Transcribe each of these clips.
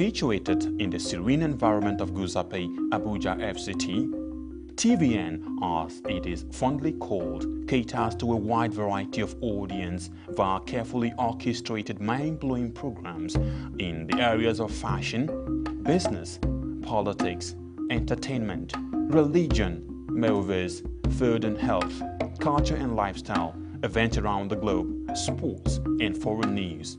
Situated in the serene environment of Guzape, Abuja FCT, TVN, as it is fondly called, caters to a wide variety of audience via carefully orchestrated mind-blowing programs in the areas of fashion, business, politics, entertainment, religion, movies, food and health, culture and lifestyle, events around the globe, sports and foreign news.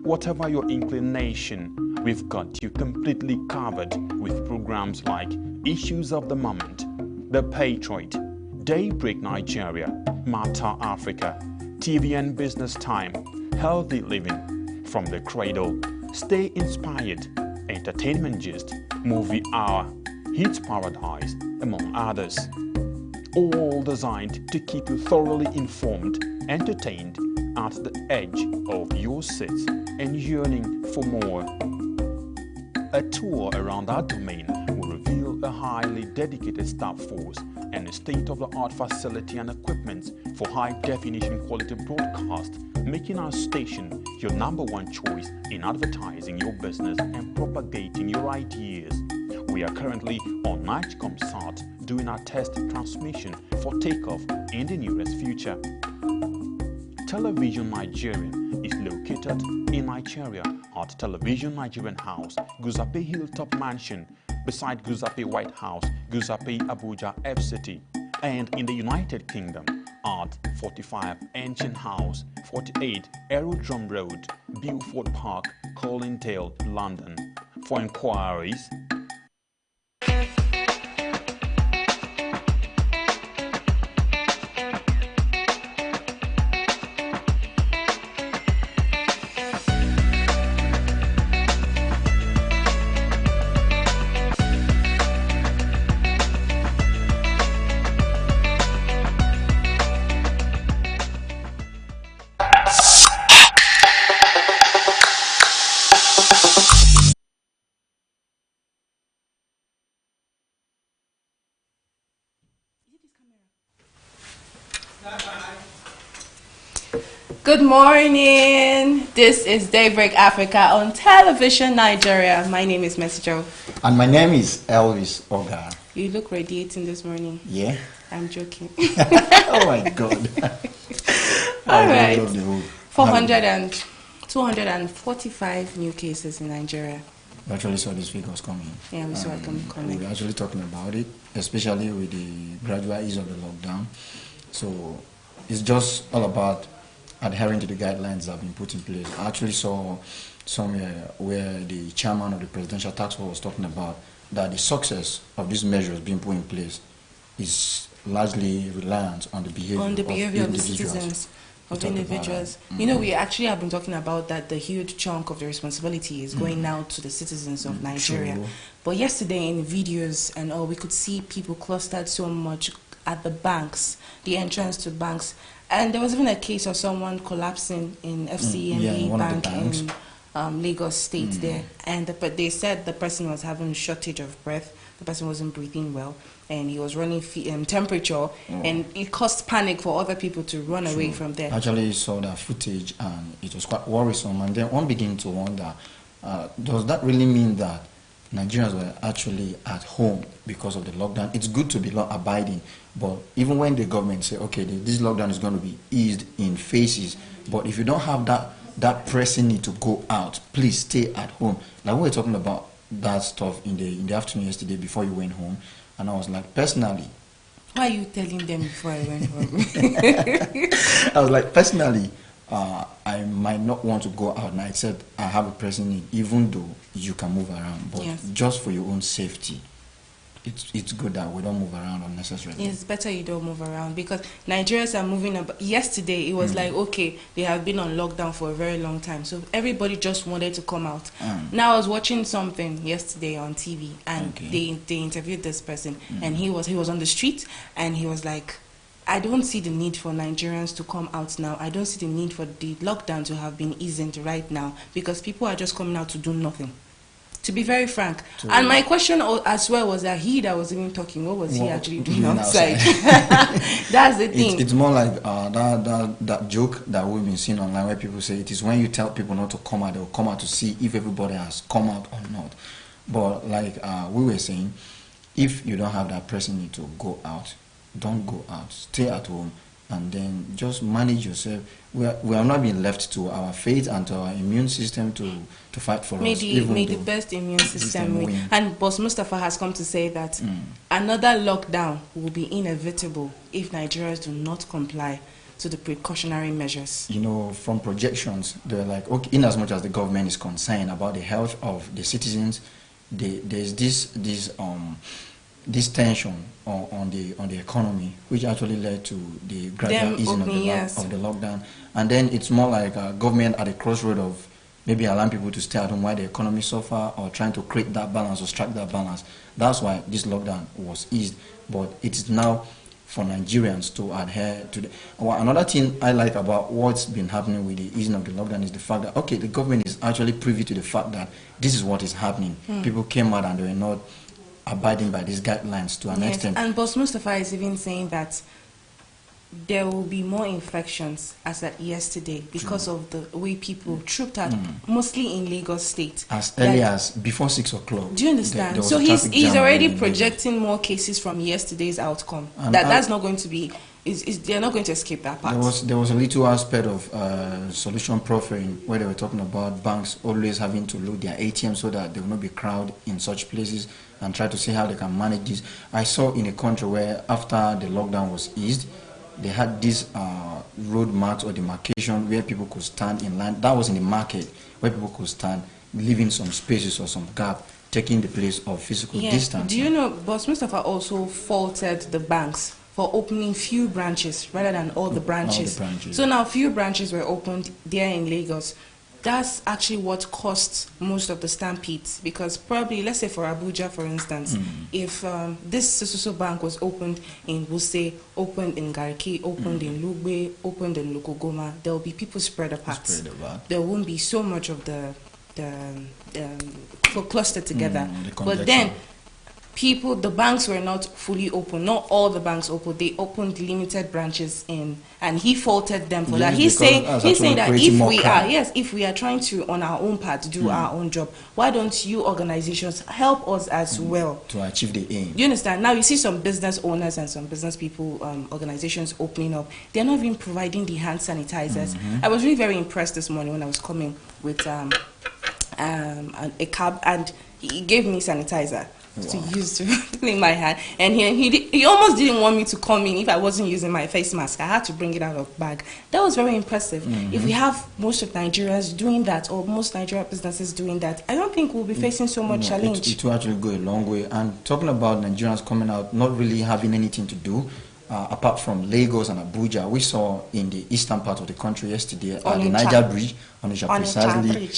Whatever your inclination, we've got you completely covered with programs like Issues of the Moment, The Patriot, Daybreak Nigeria, Matter Africa, TVN Business Time, Healthy Living, From the Cradle, Stay Inspired, Entertainment Gist, Movie Hour, Hits Paradise, among others. All designed to keep you thoroughly informed, entertained, at the edge of your seat and yearning for more. A tour around our domain will reveal a highly dedicated staff force and a state-of-the-art facility and equipment for high-definition quality broadcast, making our station your #1 choice in advertising your business and propagating your ideas. We are currently on NightComSat doing our test transmission for takeoff in the nearest future. Television Nigerian is located in Nigeria at Television Nigerian House, Guzape Hilltop Mansion, beside Guzape White House, Guzape Abuja FCT, and in the United Kingdom at 45 Ancient House, 48 Aerodrome Road, Beaufort Park, Colindale, London. For inquiries, Good morning. This is Daybreak Africa on Television Nigeria. My name is Messenger. And my name is Elvis Oga. You look radiating this morning. Yeah? I'm joking. Oh my God. All right. 245 new cases in Nigeria. We actually saw these figures coming. Yeah, we saw it coming. We were actually talking about it, especially with the gradual ease of the lockdown. So it's just all about adhering to the guidelines that have been put in place. I actually saw somewhere where the chairman of the Presidential Task Force was talking about that the success of these measures being put in place is largely reliant on the behavior, of the citizens, of individuals. You know, we actually have been talking about that the huge chunk of the responsibility is going now to the citizens of Nigeria. True. But yesterday in videos and all, we could see people clustered so much at the banks, the entrance to banks. And there was even a case of someone collapsing in FCMB Bank in Lagos State there. But they said the person was having a shortage of breath. The person wasn't breathing well. And he was running temperature. And it caused panic for other people to run away from there. Actually saw that footage and it was quite worrisome. And then one began to wonder, does that really mean that Nigerians were actually at home because of the lockdown? It's good to be law-abiding, but even when the government say, okay, this lockdown is going to be eased in phases, but if you don't have that pressing need to go out, please stay at home. Like we were talking about that stuff in the afternoon yesterday before you went home, and I was like, personally, why are you telling them before I went home? I was like, personally, I might not want to go out now, except I have a pressing need, even though you can move around. But just for your own safety, it's good that we don't move around unnecessarily. It's better you don't move around, because Nigerians are moving about. Yesterday, it was like, okay, they have been on lockdown for a very long time, so everybody just wanted to come out. Now, I was watching something yesterday on TV, and they interviewed this person, and he was on the street, and he was like, I don't see the need for Nigerians to come out now. I don't see the need for the lockdown to have been eased right now, because people are just coming out to do nothing. To be very frank. And my question as well was that he that was even talking, what was he actually doing outside? That's the thing. It's more like that joke that we've been seeing online where people say it is when you tell people not to come out, they'll come out to see if everybody has come out or not. But like we were saying, if you don't have that pressing need to go out, don't go out. Stay at home and then just manage yourself. We are not being left to our fate and to our immune system to fight for us. May the best immune system win. And Boss Mustafa has come to say that another lockdown will be inevitable if Nigerians do not comply to the precautionary measures. You know, from projections, they're like, okay, in as much as the government is concerned about the health of the citizens, there's this tension on the economy, which actually led to the gradual easing of the lockdown. And then it's more like government at a crossroad of maybe allowing people to stay at home while the economy suffer, or trying to create that balance or strike that balance. That's why this lockdown was eased. But it is now for Nigerians to adhere to the... Well, another thing I like about what's been happening with the easing of the lockdown is the fact that, okay, the government is actually privy to the fact that this is what is happening. People came out and they were not abiding by these guidelines to an extent. And Boss Mustafa is even saying that there will be more infections as at yesterday because of the way people trooped out, mostly in Lagos State. As early as before 6 o'clock. Do you understand? So he's already projecting more cases from yesterday's outcome. And that's not going to be... they're not going to escape that part. There was a little aspect of solution profiling where they were talking about banks always having to load their ATM so that there will not be crowd in such places, and try to see how they can manage this. I saw in a country where after the lockdown was eased, they had this road marks or demarcation where people could stand in line. That was in the market where people could stand, leaving some spaces or some gap, taking the place of physical distance. Do you know, Boss Mustafa also faulted the banks for opening few branches rather than all the branches. So now few branches were opened there in Lagos. That's actually what cost most of the stampedes, because probably, let's say for Abuja, for instance, if this Sususu bank was opened in Wuse, opened in Garki, opened in Lugbe, opened in Lukogoma, there will be people spread apart. There won't be so much of the clustered together. But then, the banks were not fully open. Not all the banks opened. They opened limited branches in, and he faulted them for that. He's saying that if we are trying to, on our own part, do our own job, why don't you organizations help us as well to achieve the aim? You understand? Now you see some business owners and some business people, organizations opening up. They're not even providing the hand sanitizers. I was really very impressed this morning when I was coming with a cab, and he gave me sanitizer to use to clean my hand, and he almost didn't want me to come in if I wasn't using my face mask. I had to bring it out of bag. That was very impressive. If we have most of Nigerians doing that, or most Nigerian businesses doing that, I don't think we'll be facing so much challenge. It will actually go a long way. And talking about Nigerians coming out not really having anything to do, apart from Lagos and Abuja, we saw in the eastern part of the country yesterday at the Niger Bridge, precisely,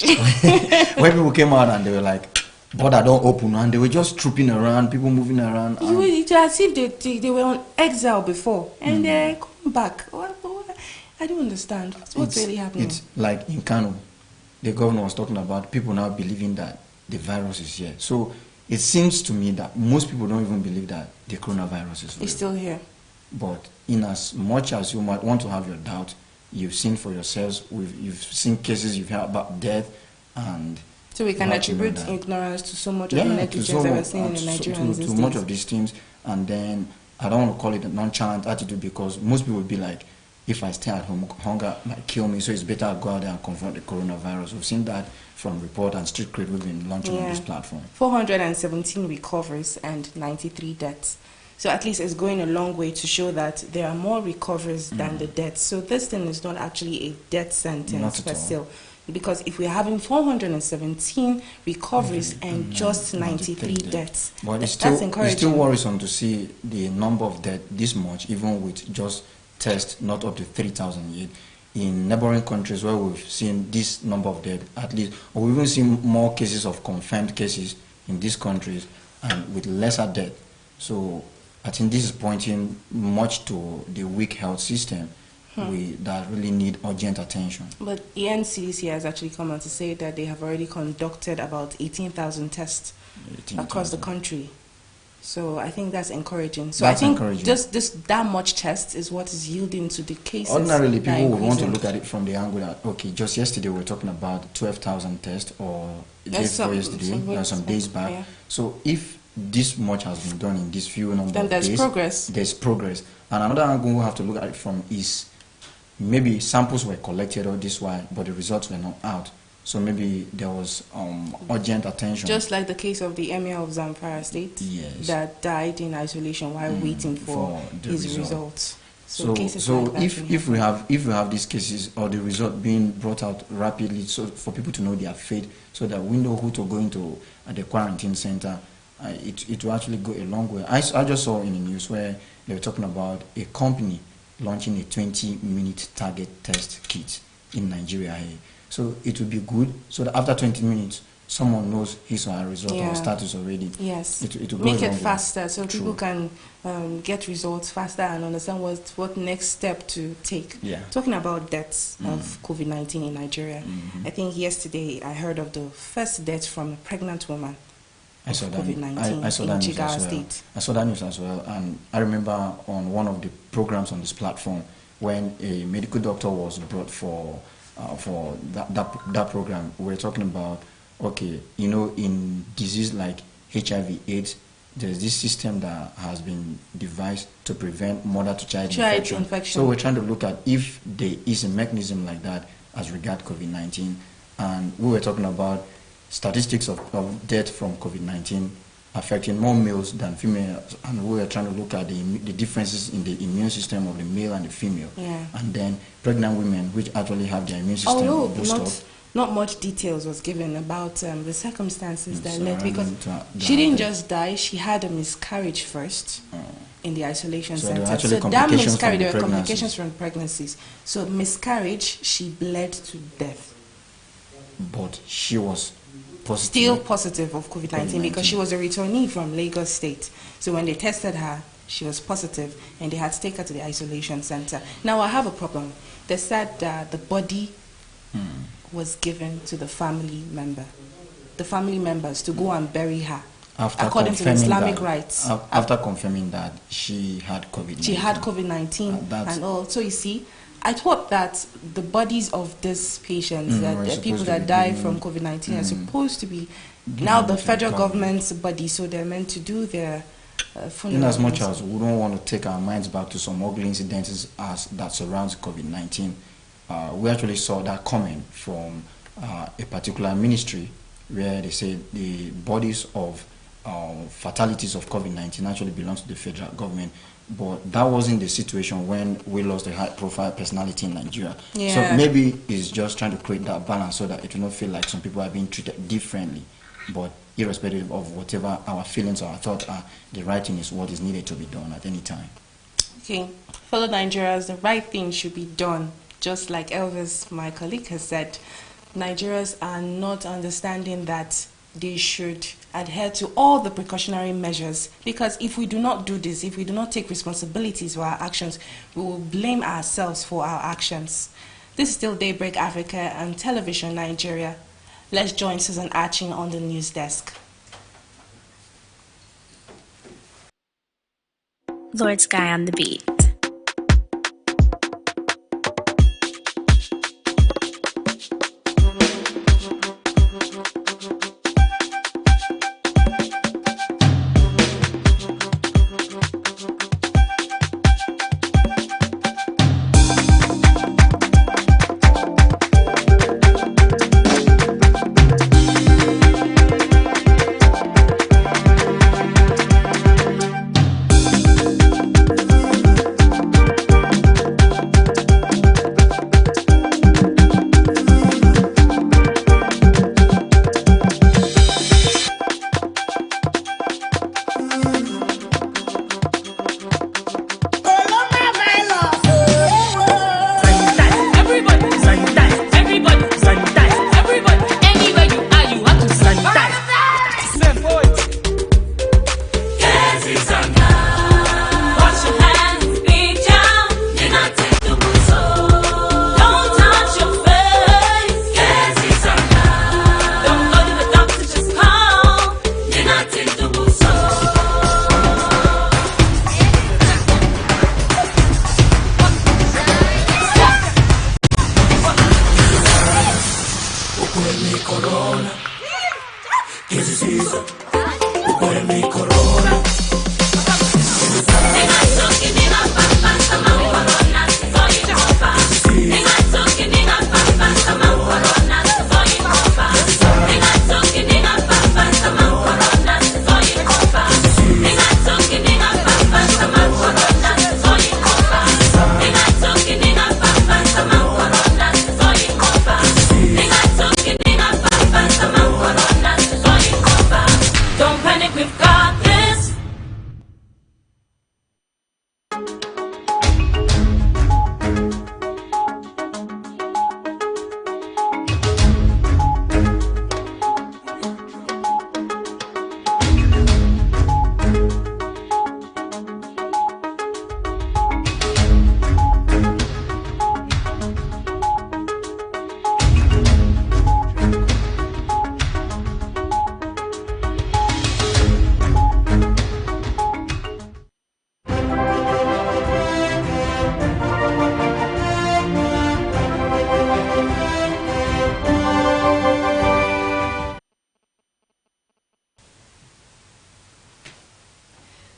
where people came out and they were like, border don't open, and they were just trooping around, people moving around. It's as if they were on exile before, and they're coming back. I don't understand. What's really happening? It's like in Kano, the governor was talking about people now believing that the virus is here. So it seems to me that most people don't even believe that the coronavirus is real. It's still here. But in as much as you might want to have your doubt, you've seen for yourselves, you've seen cases, you've heard about death, and so we can attribute ignorance to so much of the negligence that we're seeing in the Nigerians to much of these things. And then I don't want to call it a nonchalant attitude, because most people would be like, if I stay at home, hunger might kill me, so it's better I go out there and confront the coronavirus. We've seen that from Report and Street Cred we've been launching on this platform. 417 recoveries and 93 deaths. So at least it's going a long way to show that there are more recoveries than the deaths. So this thing is not actually a death sentence per se. Because if we're having 417 recoveries and just 93 deaths, but that's encouraging. It's still worrisome to see the number of deaths this much, even with just tests not up to 3,000 yet. In neighboring countries where we've seen this number of deaths, at least, or we've even seen more cases of confirmed cases in these countries and with lesser death. So I think this is pointing much to the weak health system that really need urgent attention. But the NCDC has actually come out to say that they have already conducted about 18,000 tests across the country. So I think that's encouraging. So That's I think encouraging. just that much test is what is yielding to the cases. Ordinarily, people would want to look at it from the angle that, okay, just yesterday we were talking about 12,000 tests, or the day before yesterday, some days back. Yeah. So if this much has been done in this few number then of there's days, progress. there's progress. And another angle we have to look at it from is maybe samples were collected all this while, but the results were not out. So maybe there was urgent attention. Just like the case of the Emir of Zamfara State, Yes, that died in isolation while waiting for his results. So like if we have these cases or the result being brought out rapidly, so for people to know their fate, so that we know who to go into the quarantine center, it will actually go a long way. I just saw in the news where they were talking about a company launching a 20-minute target test kit in Nigeria here. So it would be good so that after 20 minutes, someone knows his or her result or status already. Yes. It will make it faster so True. people can get results faster and understand what next step to take. Yeah. Talking about deaths of COVID-19 in Nigeria, I think yesterday I heard of the first death from a pregnant woman. I saw that. COVID-19 I saw in that news Jigawa as well. State. I saw that news as well, and I remember on one of the programs on this platform when a medical doctor was brought for that program. We were talking about, okay, in disease like HIV/AIDS, there's this system that has been devised to prevent mother-to-child infection. So we're trying to look at if there is a mechanism like that as regard COVID-19, and we were talking about statistics of death from COVID-19 affecting more males than females, and we were trying to look at the differences in the immune system of the male and the female, and then pregnant women which actually have their immune system boosted. Not much details was given about the circumstances that led, because she didn't just die, she had a miscarriage first in the isolation center. So that miscarriage, there were complications from pregnancies. So miscarriage, she bled to death. But she was still positive of COVID-19 because she was a returnee from Lagos State. So when they tested her, she was positive and they had to take her to the isolation center. Now I have a problem. They said that the body was given to the family members to go and bury her according to Islamic rites. After confirming that she had COVID-19. She had COVID-19 and all. So you see, I thought that the bodies of these patients, the people that die from COVID-19 are supposed to be now the federal government's body, so they're meant to do their funeral. In as much as we don't want to take our minds back to some ugly incidents that surrounds COVID-19, we actually saw that coming from a particular ministry where they say the bodies of fatalities of COVID-19 actually belongs to the federal government. But that wasn't the situation when we lost a high-profile personality in Nigeria. So maybe it's just trying to create that balance so that it will not feel like some people are being treated differently. But irrespective of whatever our feelings or our thoughts are, the right thing is what is needed to be done at any time. Okay, fellow Nigerians, the right thing should be done. Just like Elvis, my colleague, has said, Nigerians are not understanding that they should adhere to all the precautionary measures, because if we do not do this, if we do not take responsibilities for our actions, we will blame ourselves for our actions. This is still Daybreak Africa and Television Nigeria. Let's join Susan Arching on the news desk. Lord Sky on the beat.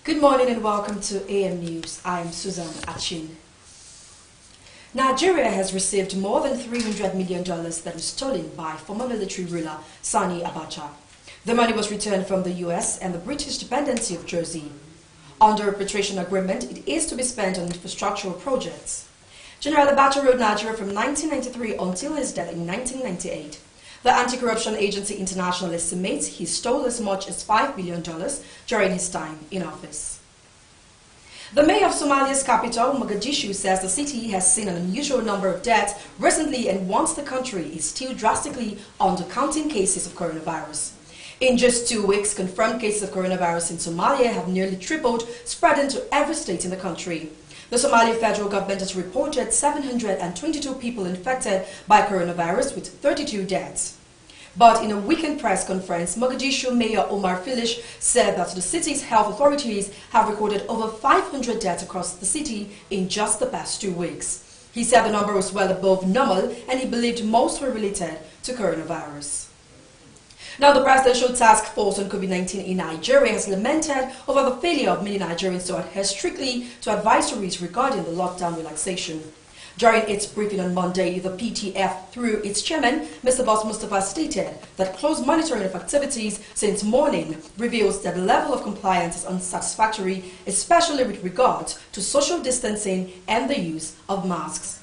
Good morning and welcome to AM News. I'm Susan Achin. Nigeria has received more than $300 million that was stolen by former military ruler Sani Abacha. The money was returned from the US and the British dependency of Jersey. Under a repatriation agreement, it is to be spent on infrastructural projects. General Abacha ruled Nigeria from 1993 until his death in 1998. The Anti-Corruption Agency International estimates he stole as much as $5 billion during his time in office. The mayor of Somalia's capital, Mogadishu, says the city has seen an unusual number of deaths recently and wants the country is still drastically undercounting cases of coronavirus. In just 2 weeks, confirmed cases of coronavirus in Somalia have nearly tripled, spreading to every state in the country. The Somali federal government has reported 722 people infected by coronavirus with 32 deaths. But in a weekend press conference, Mogadishu Mayor Omar Filish said that the city's health authorities have recorded over 500 deaths across the city in just the past 2 weeks. He said the number was well above normal and he believed most were related to coronavirus. Now, the Presidential Task Force on COVID-19 in Nigeria has lamented over the failure of many Nigerians to adhere strictly to advisories regarding the lockdown relaxation. During its briefing on Monday, the PTF, through its chairman, Mr. Boss Mustafa, stated that close monitoring of activities since morning reveals that the level of compliance is unsatisfactory, especially with regard to social distancing and the use of masks.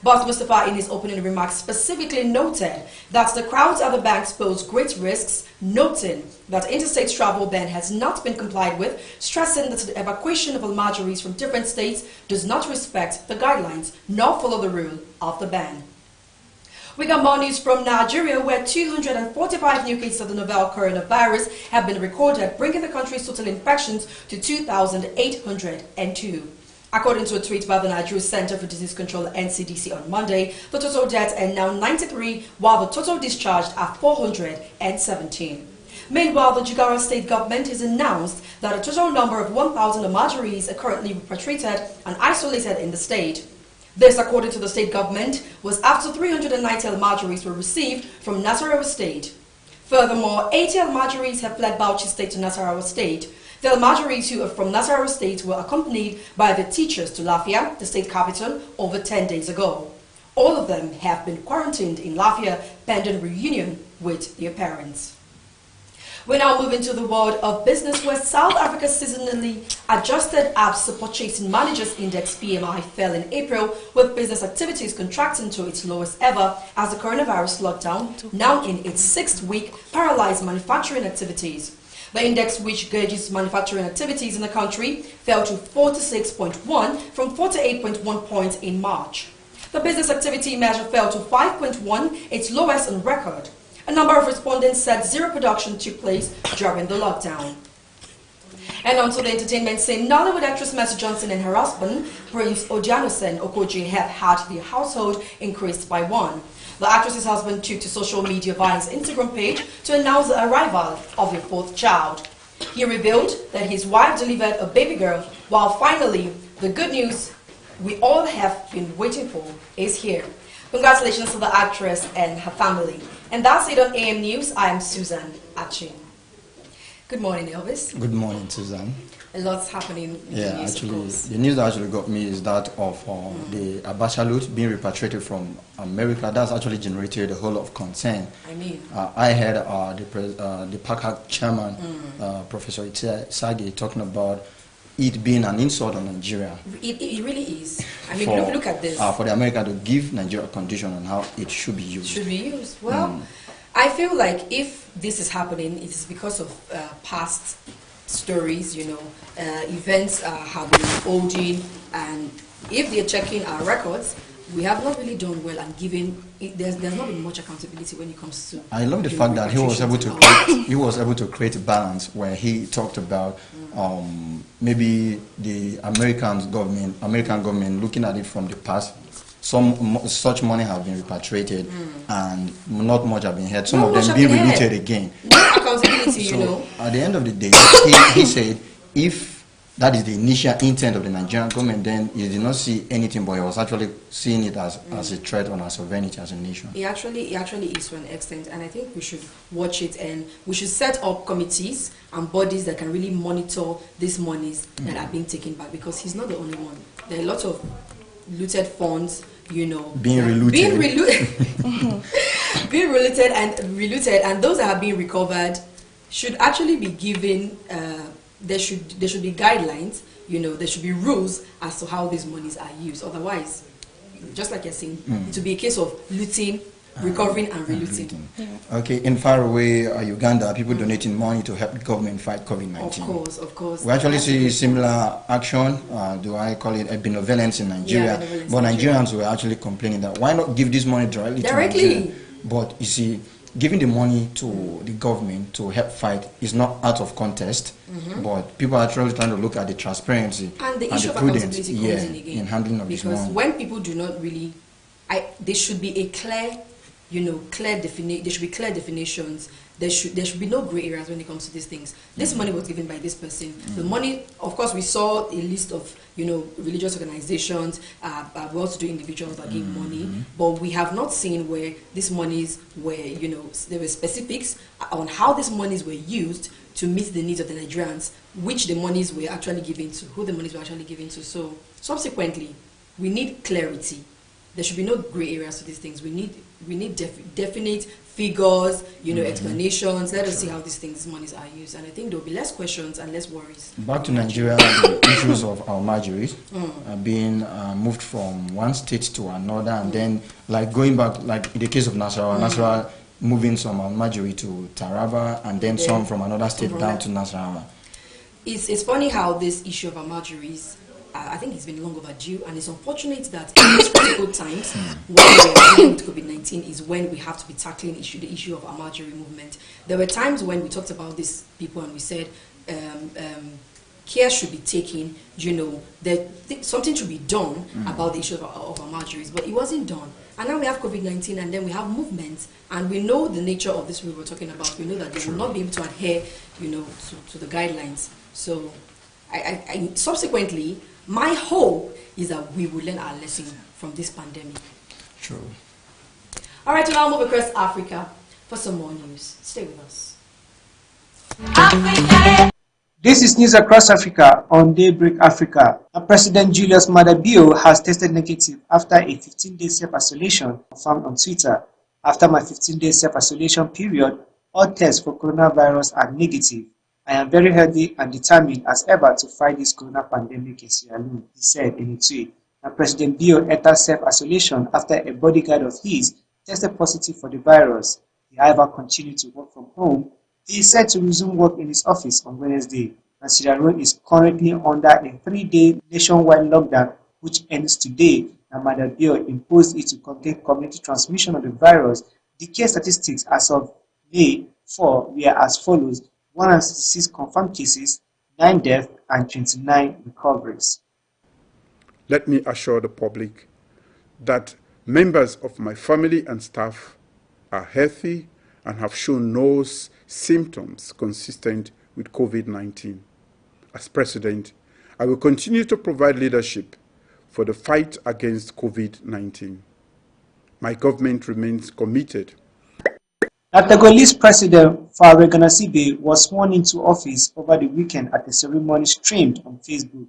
Boss Mustafa, in his opening remarks, specifically noted that the crowds at the banks pose great risks, noting that interstate travel ban has not been complied with, stressing that the evacuation of Almajiris from different states does not respect the guidelines nor follow the rule of the ban. We got more news from Nigeria, where 245 new cases of the novel coronavirus have been recorded, bringing the country's total infections to 2,802. According to a tweet by the Nigeria Center for Disease Control (NCDC) on Monday, the total deaths are now 93, while the total discharged are 417. Meanwhile, the Jigawa state government has announced that a total number of 1,000 Almajiris are currently repatriated and isolated in the state. This, according to the state government, was after 390 Almajiris were received from Nasarawa state. Furthermore, 80 Almajiris have fled Bauchi state to Nasarawa state. The Almajiris who are from Nasarawa state were accompanied by their teachers to Lafia, the state capital, over 10 days ago. All of them have been quarantined in Lafia pending reunion with their parents. We now move into the world of business, where South Africa's seasonally adjusted Absa Purchasing Managers Index PMI fell in April, with business activities contracting to its lowest ever as the coronavirus lockdown, now in its 6th week, paralyzed manufacturing activities. The index, which gauges manufacturing activities in the country, fell to 46.1 from 48.1 points in March. The business activity measure fell to 5.1, its lowest on record. A number of respondents said zero production took place during the lockdown. And onto the entertainment scene, Nollywood actress Mercy Johnson and her husband, Prince Odianosen Okoji, have had their household increased by 1. The actress's husband took to social media via his Instagram page to announce the arrival of their 4th child. He revealed that his wife delivered a baby girl, while finally, the good news we all have been waiting for is here. Congratulations to the actress and her family. And that's it on AM News. I am Susan Achin. Good morning, Elvis. Good morning, Susan. A lot's happening in the news, actually, of course. the news that actually got me is that of the Abacha loot being repatriated from America. That's actually generated a whole lot of concern. I mean, I heard the PACAC chairman, Professor Sage, talking about it being an insult on Nigeria. It really is. I mean, look at this. For the America to give Nigeria a condition on how it should be used. Should be used. Well, I feel like if this is happening, it is because of past stories, events have been unfolding, and if they're checking our records, we have not really done well and there's not been much accountability when it comes to. I love the fact that he was able to create a balance where he talked about maybe the American government looking at it from the past. Such money have been repatriated and not much have been heard. Some of them being reluted again. Accountability, so at the end of the day, he said if that is the initial intent of the Nigerian government, then he did not see anything, but he was actually seeing it as a threat on our sovereignty as a nation. It actually is to an extent, and I think we should watch it, and we should set up committees and bodies that can really monitor these monies that are being taken back, because he's not the only one. There are a lot of looted funds, being reluted and those that have been recovered should actually be given. There should be guidelines. There should be rules as to how these monies are used. Otherwise, just like you're saying, it will be a case of looting, recovering, and relooting. Okay, in faraway Uganda, people donating money to help the government fight COVID-19. Of course. We actually see similar action, do I call it a benevolence in Nigeria? But Nigerians were actually complaining that why not give this money directly to Nigeria? But you see, giving the money to the government to help fight is not out of contest, but people are actually trying to look at the transparency and the issue of accountability comes in again. In handling of this money. Because when people do not really, there should be a clear, there should be clear definitions. There should be no gray areas when it comes to these things. This money was given by this person. The money, of course, we saw a list of religious organizations, well-to-do individuals that give money, but we have not seen where these monies were. There were specifics on how these monies were used to meet the needs of the Nigerians, which the monies were actually given to, who the monies were actually given to. So subsequently, we need clarity. There should be no gray areas to these things. We need definite figures, explanations. Let us see how these monies are used, and I think there will be less questions and less worries. Back to Nigeria, the issues of our marjories are being moved from one state to another, and then going back, like in the case of Nasarawa, moving some marjorie to Taraba, and then some from another state down to Nasarawa. It's funny how this issue of our marjories, I think it's been long overdue, and it's unfortunate that in these critical times when we're dealing with COVID-19 is when we have to be tackling the issue of our marjorie movement. There were times when we talked about these people and we said care should be taken, that something should be done about the issue of our marjories, but it wasn't done. And now we have COVID-19, and then we have movements, and we know the nature of this we were talking about. We know that they will not be able to adhere, to the guidelines. So, I subsequently, my hope is that we will learn our lesson from this pandemic. True. All right, we'll now move across Africa for some more news. Stay with us. This is News Across Africa on Daybreak Africa. President Julius Maada Bio has tested negative after a 15-day self-isolation found on Twitter. After my 15-day self-isolation period, all tests for coronavirus are negative. I am very healthy and determined as ever to fight this corona pandemic in Sierra Leone, he said in a tweet. And President Bio entered self-isolation after a bodyguard of his tested positive for the virus. He, however, continued to work from home. He is set to resume work in his office on Wednesday, and Sierra Leone is currently under a 3-day nationwide lockdown, which ends today, and Maada Bio imposed it to contain community transmission of the virus. The case statistics as of May 4 were as follows: 166 confirmed cases, 9 deaths, and 29 recoveries. Let me assure the public that members of my family and staff are healthy and have shown no symptoms consistent with COVID-19. As President, I will continue to provide leadership for the fight against COVID-19. My government remains committed Togolese President Faure Gnassingbe was sworn into office over the weekend at a ceremony streamed on Facebook.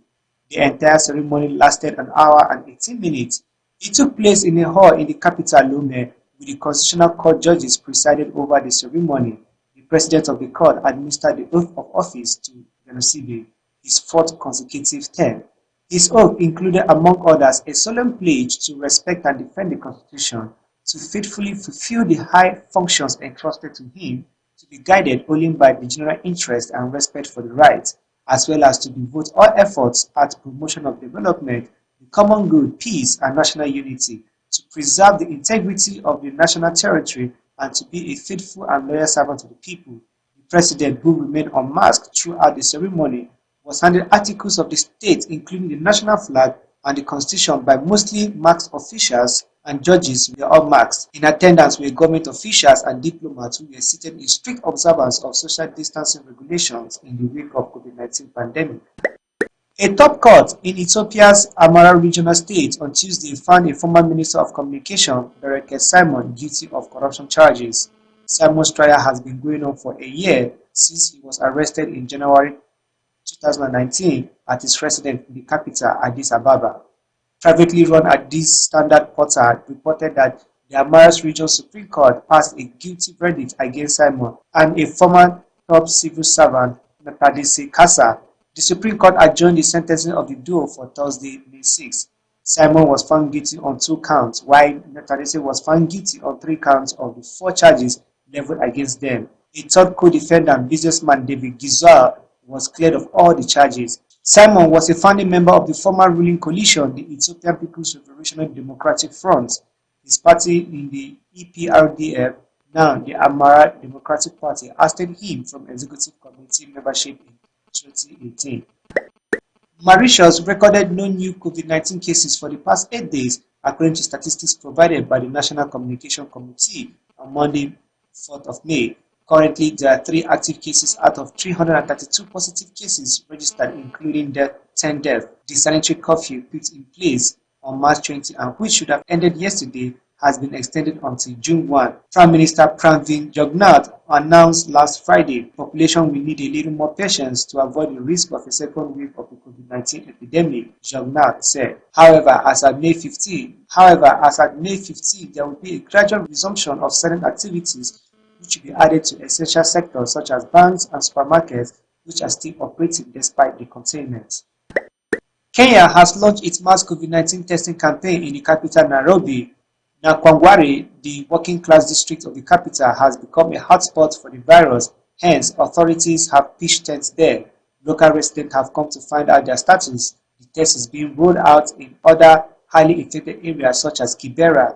The entire ceremony lasted an hour and 18 minutes. It took place in a hall in the capital, Lome, with the Constitutional Court judges presided over the ceremony. The president of the court administered the oath of office to Gnassingbe, his fourth consecutive term. His oath included, among others, a solemn pledge to respect and defend the Constitution, to faithfully fulfill the high functions entrusted to him, to be guided only by the general interest and respect for the rights, as well as to devote all efforts at promotion of development, the common good, peace, and national unity, to preserve the integrity of the national territory, and to be a faithful and loyal servant to the people. The president, who remained unmasked throughout the ceremony, was handed articles of the state, including the national flag and the constitution, by mostly masked officials, and judges were all masked. In attendance were government officials and diplomats who were seated in strict observance of social distancing regulations in the wake of COVID-19 pandemic. A top court in Ethiopia's Amara regional state on Tuesday found a former Minister of Communication, Bereket Simon, guilty of corruption charges. Simon's trial has been going on for a year since he was arrested in January 2019 at his residence in the capital, Addis Ababa. Privately run Addis Standard Portal reported that the Amaras Region Supreme Court passed a guilty verdict against Simon and a former top civil servant, Natadese Kasa. The Supreme Court adjourned the sentencing of the duo for Thursday, May 6. Simon was found guilty on 2 counts, while Natadese was found guilty on 3 counts of the 4 charges leveled against them. A third co-defendant, businessman David Gizar, was cleared of all the charges. Simon was a founding member of the former ruling coalition, the Ethiopian People's Revolutionary Democratic Front. His party in the EPRDF, now the Amara Democratic Party, ousted him from executive committee membership in 2018. Mauritius recorded no new COVID-19 cases for the past 8 days, according to statistics provided by the National Communication Committee on Monday, 4th of May. Currently, there are 3 active cases out of 332 positive cases registered, including 10 deaths. The sanitary curfew put in place on March 20 and which should have ended yesterday has been extended until June 1. Prime Minister Pravin Jugnauth announced last Friday the population will need a little more patience to avoid the risk of a second wave of the COVID-19 epidemic, Jugnauth said. However, as at May 15, there will be a gradual resumption of certain activities which will be added to essential sectors such as banks and supermarkets, which are still operating despite the containment. Kenya has launched its mass COVID-19 testing campaign in the capital, Nairobi. Now, Kwangware, the working-class district of the capital, has become a hotspot for the virus. Hence, authorities have pitched tents there. Local residents have come to find out their status. The test is being rolled out in other highly infected areas such as Kibera,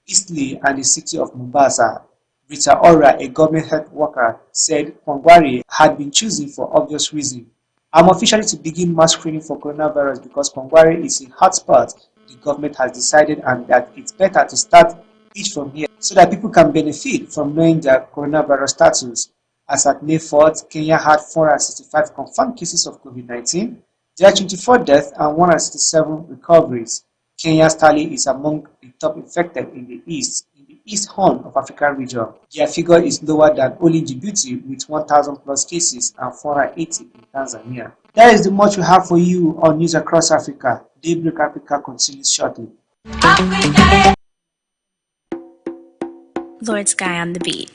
Eastleigh, and the city of Mombasa. Rita Ora, a government health worker, said Kwangware had been chosen for obvious reasons. I'm officially to begin mass screening for coronavirus because Kwangware is a hotspot. The government has decided and that it's better to start it from here so that people can benefit from knowing their coronavirus status. As at May 4th, Kenya had 465 confirmed cases of COVID-19. There are 24 deaths and 167 recoveries. Kenya's tally is among the top infected in the East Horn of Africa region. Their figure is lower than only Djibouti with 1,000 plus cases and 480 in Tanzania. That is the much we have for you on News Across Africa. Daybreak Africa continues shortly. Lord Sky on the beat.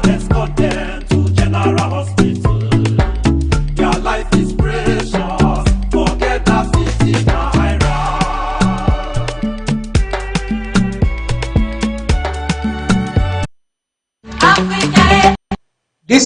escort them to General Hospital. Their life is precious. Forget that city Naira. This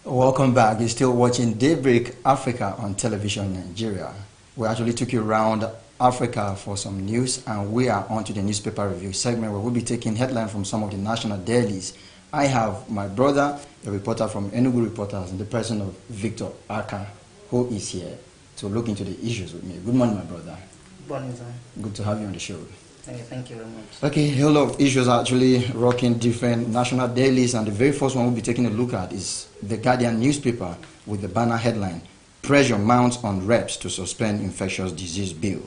Welcome back. You're still watching Daybreak Africa on television Nigeria. We actually took you around Africa for some news, and we are on to the newspaper review segment where we'll be taking headlines from some of the national dailies. I have my brother, a reporter from Enugu Reporters, in the person of Victor Aka, who is here to look into the issues with me. Good morning, my brother. Good morning, sir. Good to have you on the show. Thank you very much. Okay, a whole lot of issues actually rocking different national dailies, and the very first one we'll be taking a look at is the Guardian newspaper with the banner headline, "Pressure mounts on reps to suspend infectious disease bill.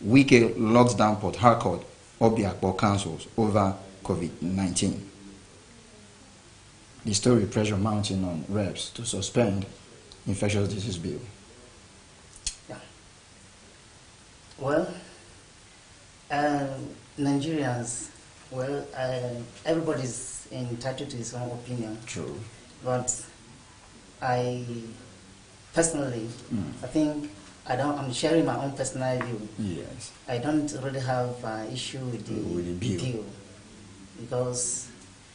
Wike locks down Port Harcourt, Obiakpo councils over COVID-19. The story, pressure mounting on reps to suspend infectious disease bill. Yeah. Well, Nigerians, well, everybody's entitled to his own opinion. True. But I personally, I think I'm sharing my own personal view. Yes. I don't really have an issue with the bill. Because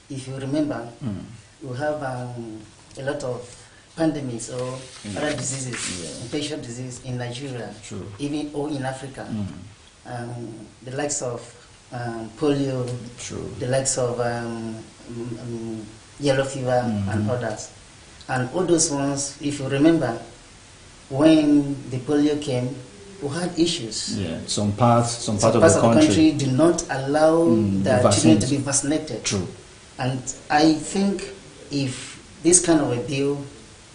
if you remember, we have a lot of pandemics or other diseases, infectious disease in Nigeria, True. even or in Africa. The likes of polio, True. the likes of yellow fever and others. And all those ones, if you remember, when the polio came, we had issues. Yeah, some parts of the country did not allow the children to be vaccinated. True. And I think if this kind of a bill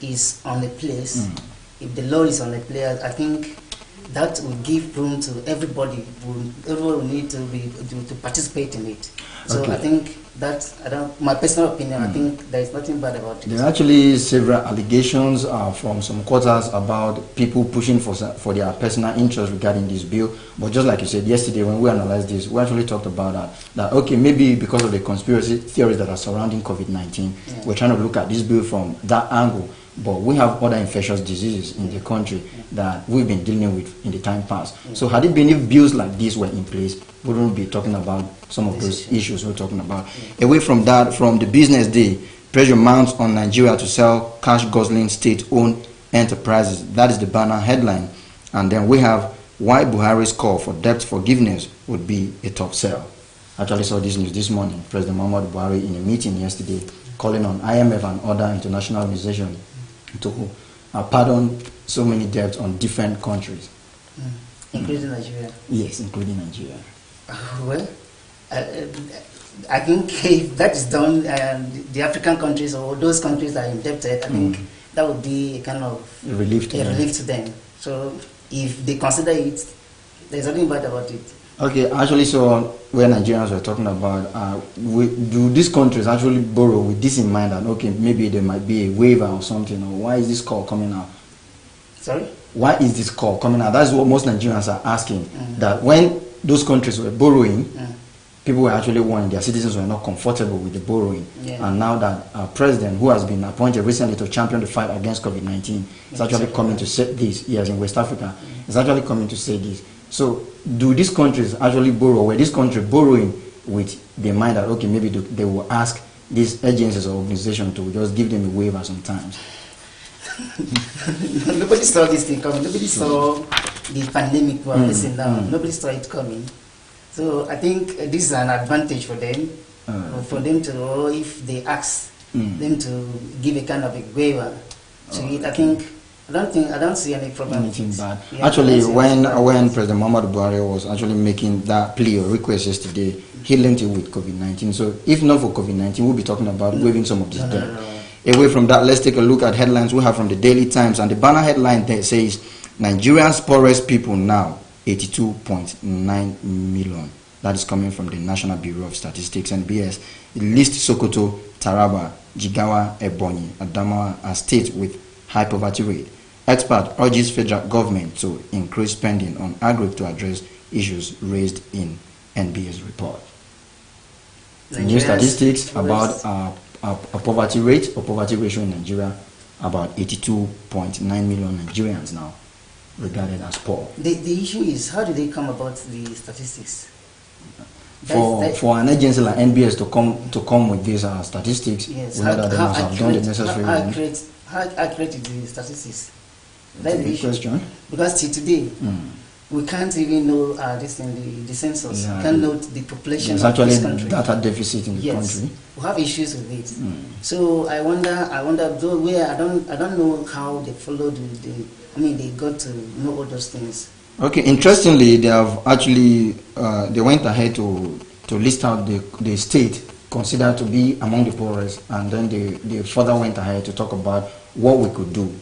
is on the place, if the law is on the place, I think that will give room to everybody. Everyone will need to participate in it. So Okay. I think that's my personal opinion. I think there is nothing bad about it. There are actually several allegations from some quarters about people pushing for their personal interest regarding this bill. But just like you said yesterday when we analyzed this, we actually talked about that okay, maybe because of the conspiracy theories that are surrounding COVID-19, we're trying to look at this bill from that angle. But we have other infectious diseases in the country that we've been dealing with in the time past. So had it been if bills like this were in place, we wouldn't be talking about some of those issues we're talking about. Away from that, from the business day, pressure mounts on Nigeria to sell cash-guzzling state-owned enterprises. That is the banner headline. And then we have why Buhari's call for debt forgiveness would be a top sell. I actually saw this news this morning. President Muhammadu Buhari in a meeting yesterday calling on IMF and other international organizations to pardon so many debts on different countries. Including Nigeria? Yes, including Nigeria. Well, I think if that is done, the African countries or those countries that are indebted, I think that would be a kind of relief to them. So if they consider it, there's nothing bad about it. Okay, actually, so where Nigerians were talking about, do these countries actually borrow with this in mind that, okay, maybe there might be a waiver or something, or why is this call coming out? Sorry? Why is this call coming out? That's what most Nigerians are asking, that when those countries were borrowing, people were actually warning their citizens were not comfortable with the borrowing. And now that our president, who has been appointed recently to champion the fight against COVID-19, is actually coming to say this, yes, in West Africa, is actually coming to say this. So do these countries actually borrow? Were this country borrowing with the mind that, okay, maybe they will ask these agencies or organizations to just give them a waiver sometimes? Nobody saw this thing coming. Nobody saw the pandemic we are facing now. Nobody saw it coming. So I think this is an advantage for them, to, if they ask them to give a kind of a waiver to it, I think. I don't see any problem. Anything bad. Yeah, actually, when President Muhammadu Buhari was actually making that plea or request yesterday, he linked it with COVID-19. So if not for COVID-19, we'll be talking about waiving some of this debt. Away from that, let's take a look at headlines we have from the Daily Times. And the banner headline there says, Nigeria's poorest people now, 82.9 million. That is coming from the National Bureau of Statistics, NBS. It lists Sokoto, Taraba, Jigawa, Ebonyi, Adamawa as states with high poverty rate. Expert urges federal government to increase spending on agri to address issues raised in NBS report. New statistics about a poverty rate or poverty ratio in Nigeria, about 82.9 million Nigerians now regarded as poor. The issue is, how do they come about the statistics? For an agency like NBS to come with these statistics, yes, we know that they must have done the necessary. How accurate is the statistics? That's the question. Because till today, we can't even know this in the census. Yeah, we can't know the population of this country. There's actually data deficit in the country. We have issues with it. So I wonder though where I don't know how they followed they got to know all those things. Okay, interestingly, they have actually they went ahead to list out the state considered to be among the poorest, and then they further went ahead to talk about what we could do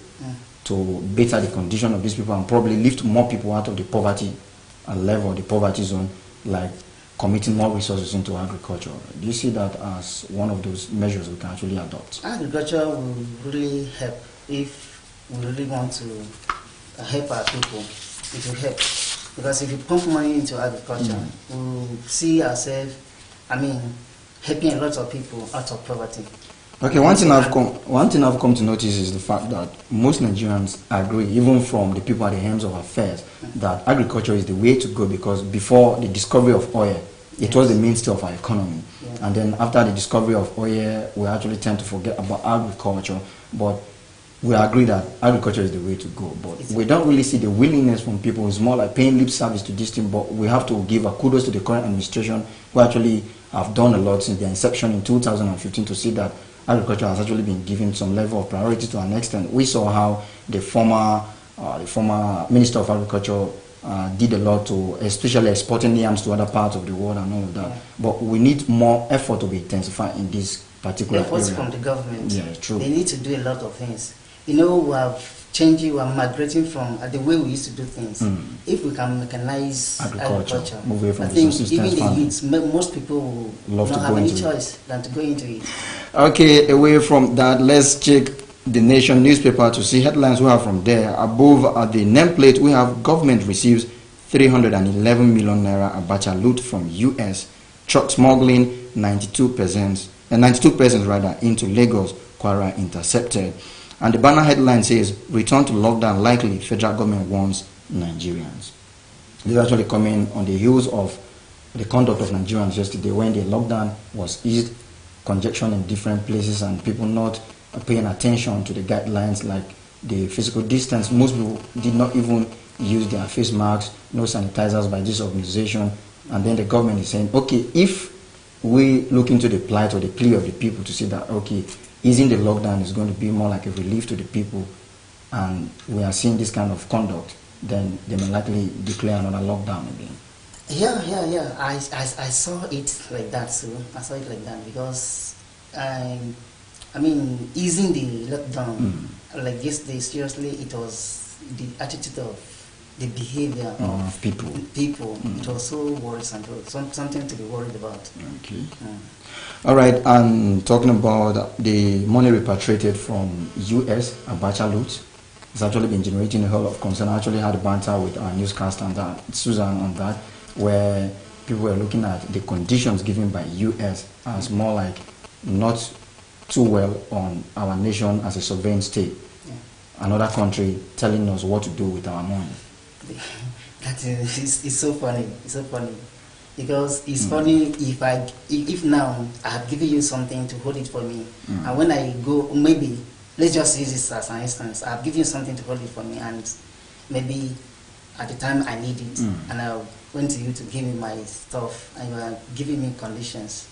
to better the condition of these people and probably lift more people out of the poverty level, the poverty zone, like committing more resources into agriculture. Do you see that as one of those measures we can actually adopt? Agriculture will really help if we really want to help our people. It will help, because if you pump money into agriculture, we'll see ourselves, helping a lot of people out of poverty. Okay, one thing I've come to notice is the fact that most Nigerians agree, even from the people at the helms of affairs, that agriculture is the way to go, because before the discovery of oil, it was the mainstay of our economy. Yeah. And then after the discovery of oil, we actually tend to forget about agriculture. But we agree that agriculture is the way to go. But we don't really see the willingness from people. It's more like paying lip service to this thing. But we have to give a kudos to the current administration, who actually have done a lot since their inception in 2015 to see that agriculture has actually been given some level of priority to an extent. We saw how the former Minister of Agriculture did a lot to, especially exporting yams to other parts of the world and all of that. Yeah. But we need more effort to be intensified in this particular efforts area. From the government. Yeah, true. They need to do a lot of things. We have changing, we are migrating from the way we used to do things. If we can mechanize agriculture, move away from I think even the youths, most people will not have any choice than to go into it. Okay, away from that, let's check the Nation newspaper to see headlines we have from there. Above the nameplate, we have government receives 311 million naira abacha loot from US. Truck smuggling 92 persons into Lagos, Kwara intercepted. And the banner headline says, return to lockdown likely, federal government warns Nigerians. This is actually coming on the heels of the conduct of Nigerians yesterday when the lockdown was eased, congestion in different places and people not paying attention to the guidelines like the physical distance. Most people did not even use their face masks, no sanitizers by this organization. And then the government is saying, okay, if we look into the plight or the plea of the people to see that, okay, easing the lockdown is going to be more like a relief to the people, and we are seeing this kind of conduct, then they may likely declare another lockdown again. Yeah. I saw it like that, so I saw it like that because, easing the lockdown, like yesterday, seriously, it was the attitude of the behavior of people. It was so worrisome, something to be worried about. Okay. All right, and talking about the money repatriated from US, abacha loot, it's actually been generating a whole lot of concern. I actually had a banter with our newscaster and Susan on that, where people were looking at the conditions given by US as more like not too well on our nation as a sovereign state. Yeah. Another country telling us what to do with our money. It's so funny. It's so funny. Because it's funny if now I have given you something to hold it for me, and when I go, maybe let's just use this as an instance. I've given you something to hold it for me, and maybe at the time I need it, and I went to you to give me my stuff, and you are giving me conditions.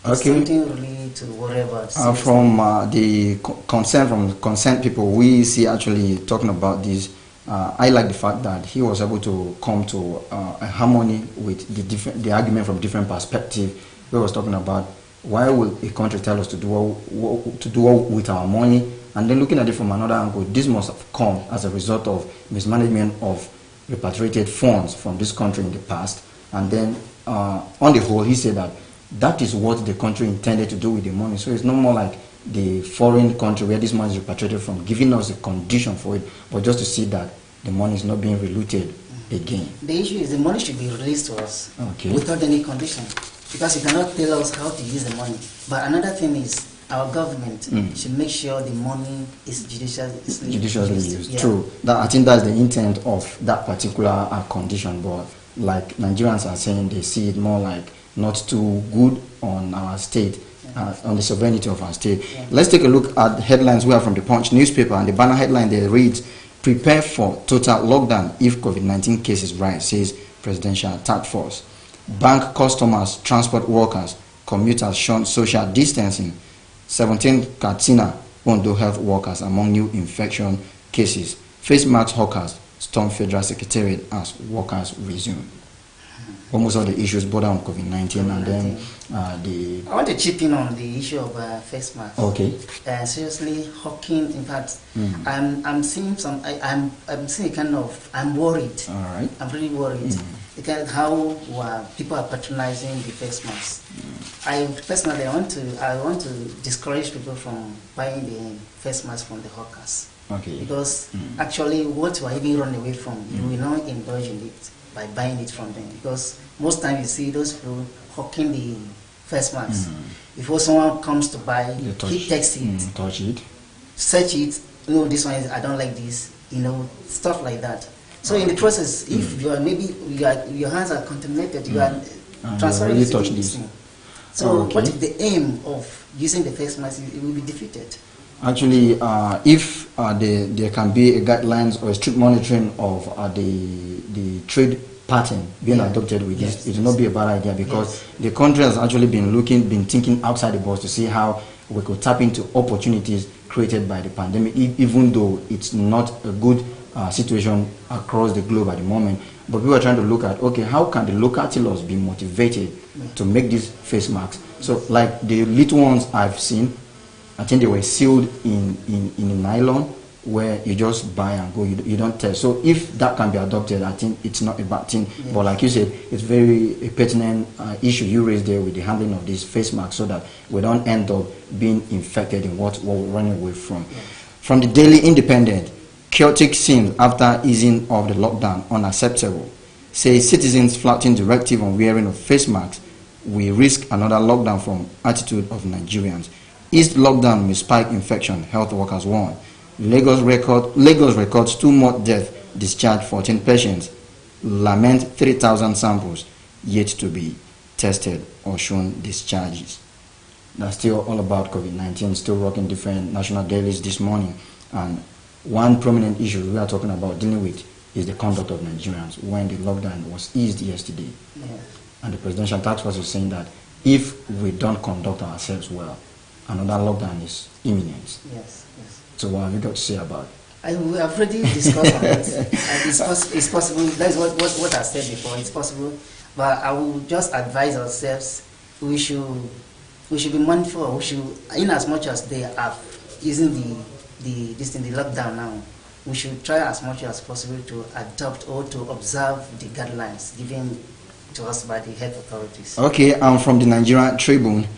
It's something really to worry about. From the concerned people, we see actually talking about this. I like the fact that he was able to come to a harmony with the argument from different perspectives. We was talking about why will a country tell us to do what with our money, and then looking at it from another angle, this must have come as a result of mismanagement of repatriated funds from this country in the past. And then on the whole, he said that that is what the country intended to do with the money. So it's no more like the foreign country where this money is repatriated from giving us a condition for it, but just to see that the money is not being reluted again. The issue is the money should be released to us without any condition, because you cannot tell us how to use the money. But another thing is our government should make sure the money is judiciously used. Yeah. True. I think that's the intent of that particular condition, but like Nigerians are saying, they see it more like not too good on our state, on the sovereignty of our state. Yeah. Let's take a look at the headlines we have from the Punch newspaper, and the banner headline there reads, "Prepare for total lockdown if COVID-19 cases rise," says Presidential Task Force. Bank customers, transport workers, commuters shun social distancing. 17 Katsina Ondo health workers among new infection cases. Face mask hawkers storm Federal Secretariat as workers resume. Almost all the issues border on COVID-19, and then I want to chip in on the issue of face masks. Okay. Seriously, hawking. In fact, I'm seeing some. I'm seeing kind of. I'm worried. All right. I'm really worried. Because how people are patronizing the face masks. I personally I want to discourage people from buying the face mask from the hawkers. Okay. Because actually, what we're even running away from, you will not indulge in it by buying it from them. Because most times you see those people hawking the face mask. Before someone comes to buy, he takes it, touch it, search it. This one is, I don't like this. Stuff like that. So in the process, if you are your hands are contaminated, you are transferring really touch this. So what is the aim of using the face mask? It will be defeated. Actually, if there can be a guidelines or a strict monitoring of the trade pattern being adopted with this, it will not be a bad idea, because the country has actually been thinking outside the box to see how we could tap into opportunities created by the pandemic, even though it's not a good situation across the globe at the moment. But we are trying to look at, okay, how can the local tailors be motivated to make these face masks? So like the little ones I've seen, I think they were sealed in a nylon where you just buy and go, you don't test. So if that can be adopted, I think it's not a bad thing. Yes. But like you said, it's very a pertinent issue you raised there with the handling of these face masks, so that we don't end up being infected in what we're running away from. Yes. From the Daily Independent, chaotic scene after easing of the lockdown unacceptable. Say citizens flouting directive on wearing of face masks will risk another lockdown from attitude of Nigerians. East lockdown may spike infection, health workers warn. Lagos records 2 more deaths, discharged 14 patients. Lament 3,000 samples yet to be tested or shown discharges. That's still all about COVID-19, still rocking different national dailies this morning. And one prominent issue we are talking about dealing with is the conduct of Nigerians when the lockdown was eased yesterday. Yeah. And the Presidential Task Force is saying that if we don't conduct ourselves well, another lockdown is imminent. Yes. So what have you got to say about it? We have already discussed on it. It's possible. That's what I said before. It's possible, but I will just advise ourselves. We should be mindful. We should, in as much as they are using the lockdown now, we should try as much as possible to adopt or to observe the guidelines given to us by the health authorities. Okay, I'm from the Nigerian Tribune.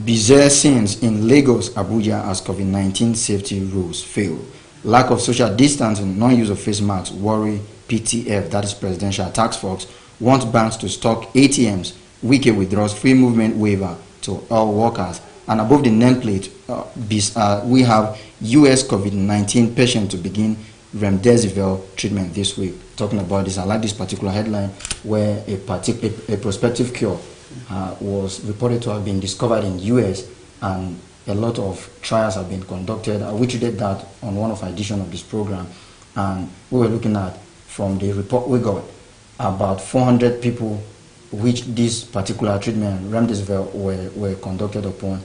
Bizarre scenes in Lagos, Abuja as COVID-19 safety rules fail. Lack of social distancing, non-use of face masks worry PTF, that is Presidential Task Force, wants banks to stock ATMs. Wike withdraws free movement waiver to all workers. And above the nameplate, we have US COVID-19 patient to begin remdesivir treatment this week. Talking about this, I like this particular headline where a prospective cure was reported to have been discovered in US, and a lot of trials have been conducted. We did that on one of our editions of this program, and we were looking at, from the report we got, about 400 people which this particular treatment, remdesivir, were conducted upon.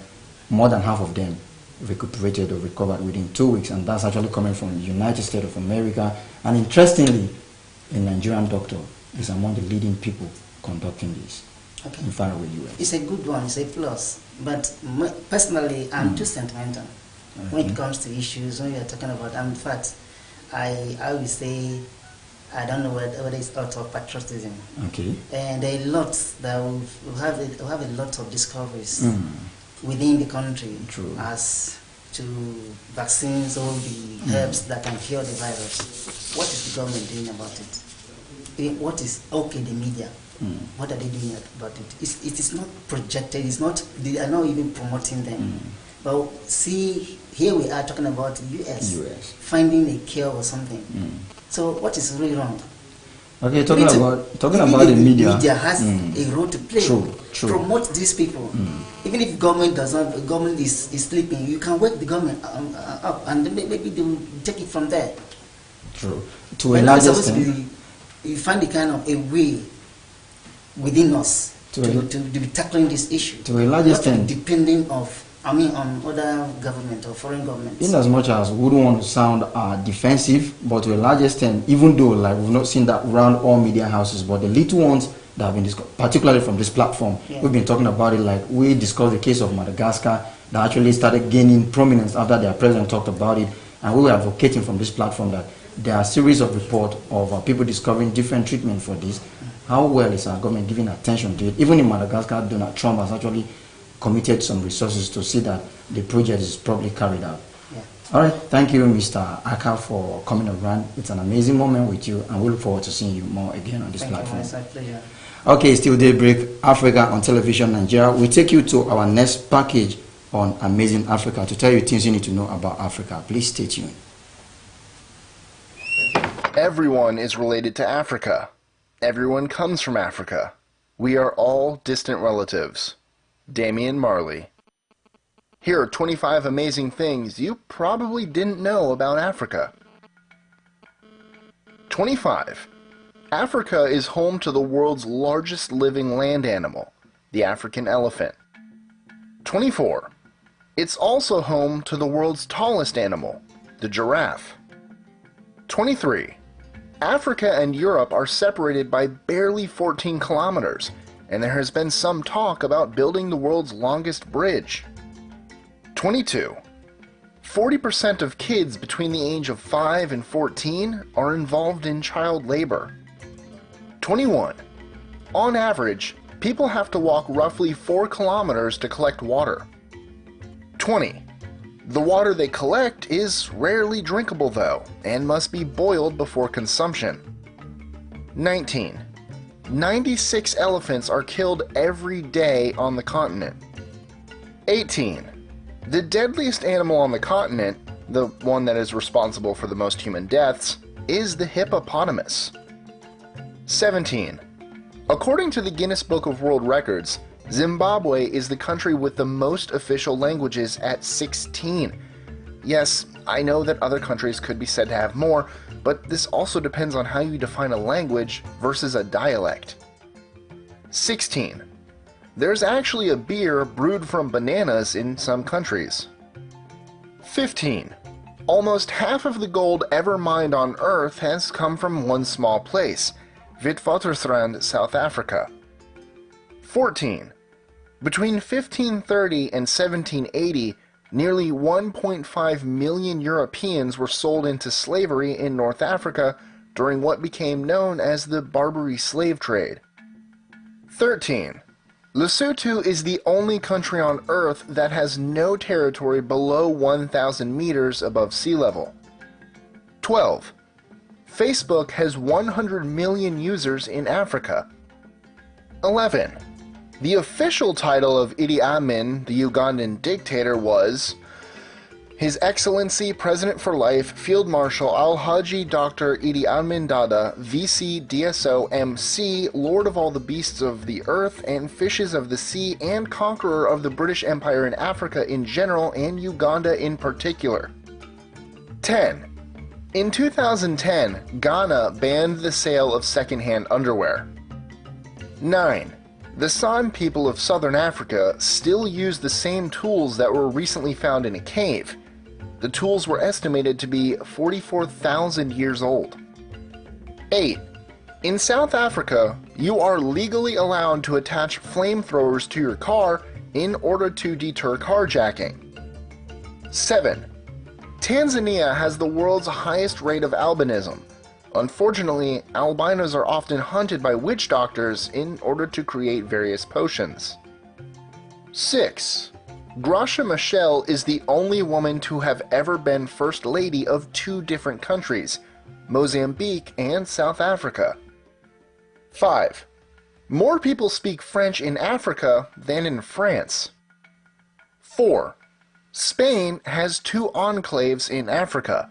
More than half of them recuperated or recovered within 2 weeks, and that's actually coming from the United States of America. And interestingly, a Nigerian doctor is among the leading people conducting this. Okay. In faraway US. It's a good one, it's a plus. But personally, I'm too sentimental. when it comes to issues, when you're talking about, in fact, I always say, I don't know whether it's out of patriotism. Okay. And there are lots that we have a lot of discoveries within the country. True. As to vaccines, all the herbs that can cure the virus. What is the government doing about it? What is the media? What are they doing about it? It is not projected. It's not. They are not even promoting them. But see, here we are talking about the US finding a cure or something. So what is really wrong? Okay, talking about the media. Media has a role to play. True. Promote these people. Even if government is sleeping, you can wake the government up, and maybe they will take it from there. True. To a large extent, you find a kind of a way within us to be tackling this issue. To a large extent, depending on other government or foreign governments. In as much as we don't want to sound defensive, but to a large extent, even though like we've not seen that around all media houses, but the little ones that have been discussed, particularly from this platform, we've been talking about it. Like we discussed the case of Madagascar that actually started gaining prominence after their president talked about it, and we were advocating from this platform that there are a series of reports of people discovering different treatment for this. How well is our government giving attention to it? Even in Madagascar, Donald Trump has actually committed some resources to see that the project is properly carried out. All right, thank you, Mr. Aka, for coming around. It's an amazing moment with you, and we look forward to seeing you more again on this platform. It's my pleasure. Okay, still Daybreak, Africa on television, Nigeria. We take you to our next package on Amazing Africa to tell you things you need to know about Africa. Please stay tuned. Everyone is related to Africa. Everyone comes from Africa. We are all distant relatives. Damian Marley. Here are 25 amazing things you probably didn't know about Africa. 25. Africa is home to the world's largest living land animal, the African elephant. 24. It's also home to the world's tallest animal, the giraffe. 23. Africa and Europe are separated by barely 14 kilometers, and there has been some talk about building the world's longest bridge. 22. 40% of kids between the age of 5 and 14 are involved in child labor. 21. On average, people have to walk roughly 4 kilometers to collect water. 20. The water they collect is rarely drinkable though, and must be boiled before consumption. 19. 96 elephants are killed every day on the continent. 18. The deadliest animal on the continent, the one that is responsible for the most human deaths, is the hippopotamus. 17. According to the Guinness Book of World Records, Zimbabwe is the country with the most official languages at 16. Yes, I know that other countries could be said to have more, but this also depends on how you define a language versus a dialect. 16. There's actually a beer brewed from bananas in some countries. 15. Almost half of the gold ever mined on Earth has come from one small place, Witwatersrand, South Africa. 14. Between 1530 and 1780, nearly 1.5 million Europeans were sold into slavery in North Africa during what became known as the Barbary slave trade. 13. Lesotho is the only country on Earth that has no territory below 1,000 meters above sea level. 12. Facebook has 100 million users in Africa. 11. The official title of Idi Amin, the Ugandan dictator, was His Excellency President for Life Field Marshal Alhaji Dr. Idi Amin Dada, VC DSO MC, Lord of all the beasts of the earth and fishes of the sea, and conqueror of the British Empire in Africa in general and Uganda in particular. 10. In 2010, Ghana banned the sale of second-hand underwear. 9. The San people of southern Africa still use the same tools that were recently found in a cave. The tools were estimated to be 44,000 years old. 8. In South Africa, you are legally allowed to attach flamethrowers to your car in order to deter carjacking. 7. Tanzania has the world's highest rate of albinism. Unfortunately, albinos are often hunted by witch doctors in order to create various potions. 6. Gracia Machel is the only woman to have ever been First Lady of 2 different countries, Mozambique and South Africa. 5. More people speak French in Africa than in France. 4. Spain has 2 enclaves in Africa.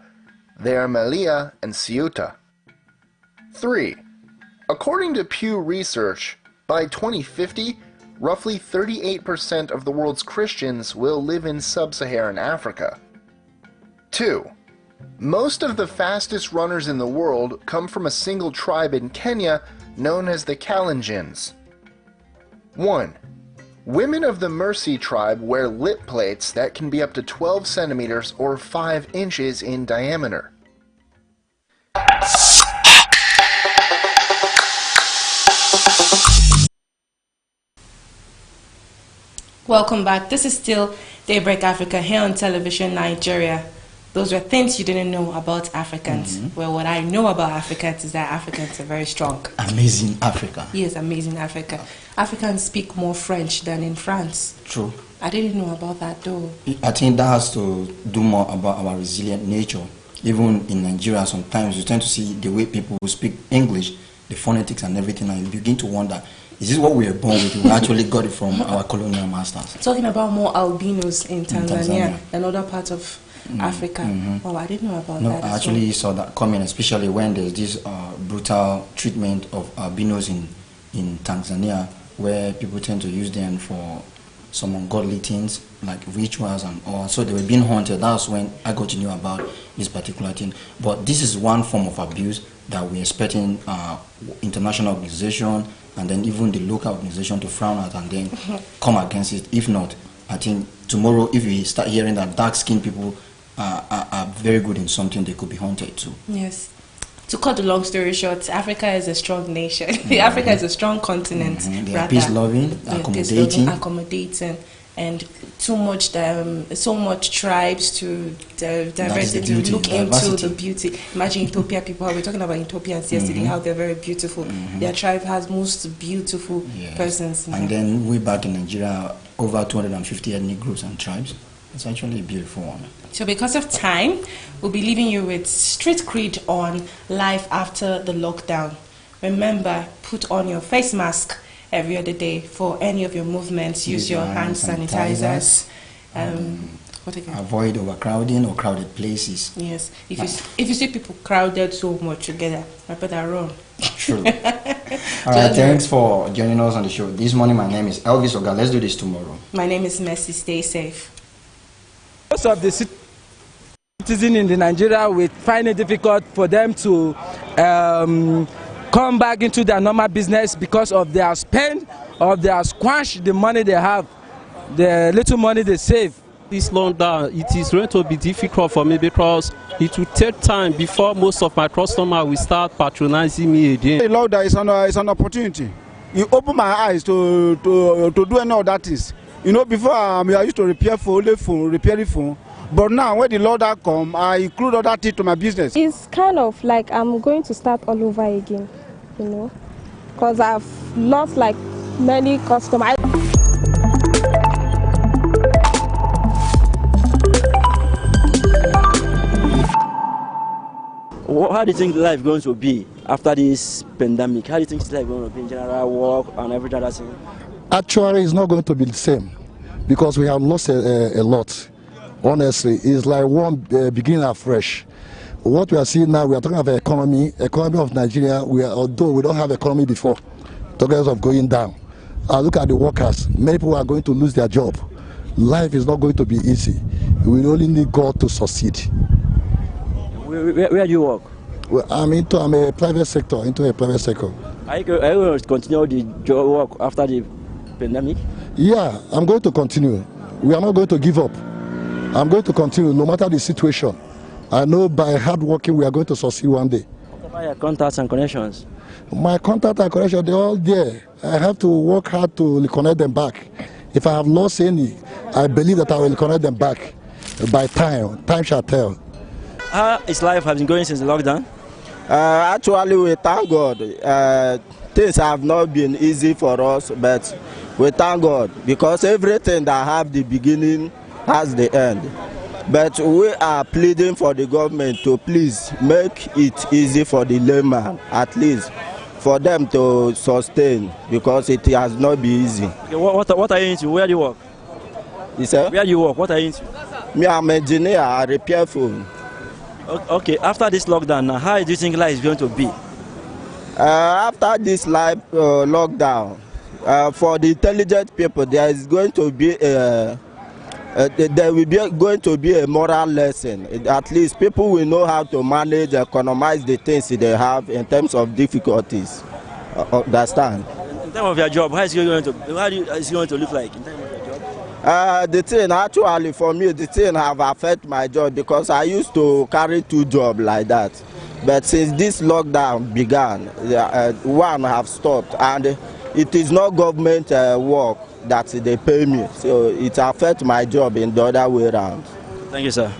They are Melilla and Ceuta. 3. According to Pew Research, by 2050, roughly 38% of the world's Christians will live in sub-Saharan Africa. 2. Most of the fastest runners in the world come from a single tribe in Kenya known as the Kalenjins. 1. Women of the Mercy tribe wear lip plates that can be up to 12 centimeters or 5 inches in diameter. Welcome back. This is still Daybreak Africa here on television Nigeria. Those were things you didn't know about Africans. Well, what I know about Africans is that Africans are very strong. Amazing Africa. Yes, amazing Africa. Africans speak more French than in France. True. I didn't know about that though. I think that has to do more about our resilient nature. Even in Nigeria, sometimes you tend to see the way people speak English, the phonetics and everything, and you begin to wonder, is this what we were born with? We actually got it from our colonial masters. Talking about more albinos in Tanzania and other parts of Africa. Oh, I didn't know about that. No, I actually saw that coming, especially when there's this brutal treatment of albinos in Tanzania, where people tend to use them for some ungodly things like rituals and all. So they were being haunted. That's when I got to know about this particular thing. But this is one form of abuse that we're expecting international organization and then even the local organization to frown at and then come against it. If not, I think tomorrow, if we start hearing that dark-skinned people are very good in something, they could be haunted too. Yes. To cut the long story short, Africa is a strong nation. Africa is a strong continent. They are peace-loving, accommodating, and so much tribes to diversity to look into the beauty. Imagine Ethiopia people. We were talking about Ethiopians yesterday, how they're very beautiful. Their tribe has most beautiful persons. And then way back in Nigeria, over 250 ethnic groups and tribes. It's actually a beautiful one. So because of time, we'll be leaving you with Street Creed on life after the lockdown. Remember, put on your face mask every other day for any of your movements. Use your hand sanitizers. What again? Avoid overcrowding or crowded places. Yes. If you see people crowded so much together, I better run. True. All right, thanks for joining us on the show. This morning, my name is Elvis Oga. Let's do this tomorrow. My name is Mercy. Stay safe. Most of the citizens in Nigeria will find it difficult for them to come back into their normal business because of their spend or their squash the money they have, the little money they save. This lockdown, it is going to be difficult for me because it will take time before most of my customers will start patronizing me again. The lockdown is an opportunity. You open my eyes to do any of that things. You know, before I used to repair phone, but now when the lockdown come, I include other things to my business. It's kind of like I'm going to start all over again, you know, because I've lost like many customers. How do you think life is going to be after this pandemic? How do you think life is going to be in general, work and everything that's in? Actually, it's not going to be the same because we have lost a lot. Honestly, it's like one beginning afresh. What we are seeing now, we are talking about economy of Nigeria. Although we don't have economy before, talking of going down. Look at the workers. Many people are going to lose their job. Life is not going to be easy. We only need God to succeed. Where do you work? Well, I'm a private sector. Are you going to continue the job work after the pandemic? Yeah, I'm going to continue. We are not going to give up. I'm going to continue no matter the situation. I know by hard working we are going to succeed one day. What about your contacts and connections? My contact and connection, they're all there. I have to work hard to connect them back. If I have lost any, I believe that I will connect them back. by time shall tell. How is life has been going since the lockdown? Actually, we thank God. Things have not been easy for us, but we thank God because everything that have the beginning has the end. But we are pleading for the government to please make it easy for the layman, at least for them to sustain, because it has not been easy. Okay, what are you into? Where do you work? You say? Where do you work? What are you into? Me, I'm an engineer. I repair phone. Okay, after this lockdown, now, how do you think life is going to be? After this lockdown, for the intelligent people, there is going to be going to be a moral lesson. At least people will know how to manage, economize the things they have in terms of difficulties. Understand? In terms of your job, how is it going to look like? In terms of your job? The thing actually for me, the thing have affected my job because I used to carry 2 jobs like that. But since this lockdown began, one have stopped, and it is not government work that they pay me, so it affects my job in the other way around. Thank you, sir.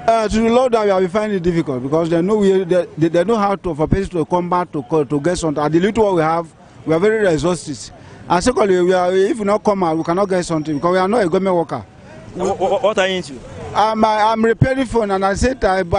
To the lockdown, we find it difficult because they know they know how to for people to come back to get something. And the little we have, we are very exhausted. And secondly, if we not come out, we cannot get something because we are not a government worker. What are you into? I'm repairing phone, and I said when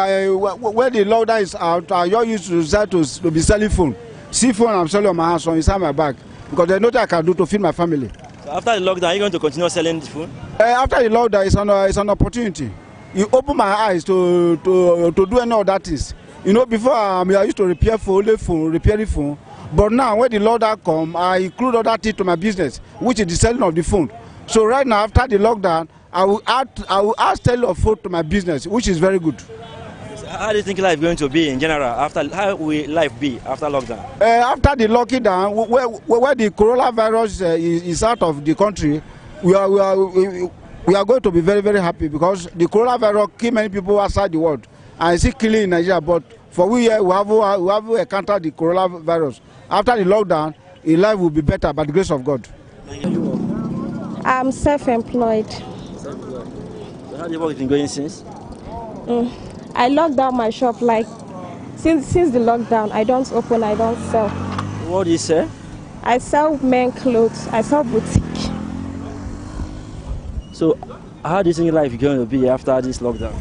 the lockdown is out, I used to start to be selling phone. See phone I'm selling on my house, so inside my bag, because there's nothing I can do to feed my family. So after the lockdown, are you going to continue selling this phone? After the lockdown, it's an opportunity. You open my eyes to do any other things. You know, before I used to repairing phone, but now when the lockdown come, I include other things to my business, which is the selling of the phone. So right now, after the lockdown, I will add sale of phone to my business, which is very good. How do you think life is going to be in general? How will life be after lockdown? After the lockdown, where the coronavirus is out of the country, we are going to be very, very happy because the coronavirus kill many people outside the world, and it's still killing in Nigeria. But for we here, we have encountered the coronavirus. After the lockdown, life will be better by the grace of God. I'm self-employed. So how the work been going since? I locked down my shop like since the lockdown. I don't open, I don't sell. What do you sell? I sell men clothes. I sell boutique. So how do you think life is going to be after this lockdown?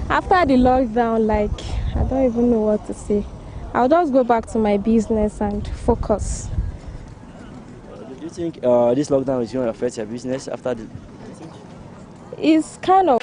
After the lockdown, like I don't even know what to say. I'll just go back to my business and focus. Do you think this lockdown is going to affect your business after the? It's kind of.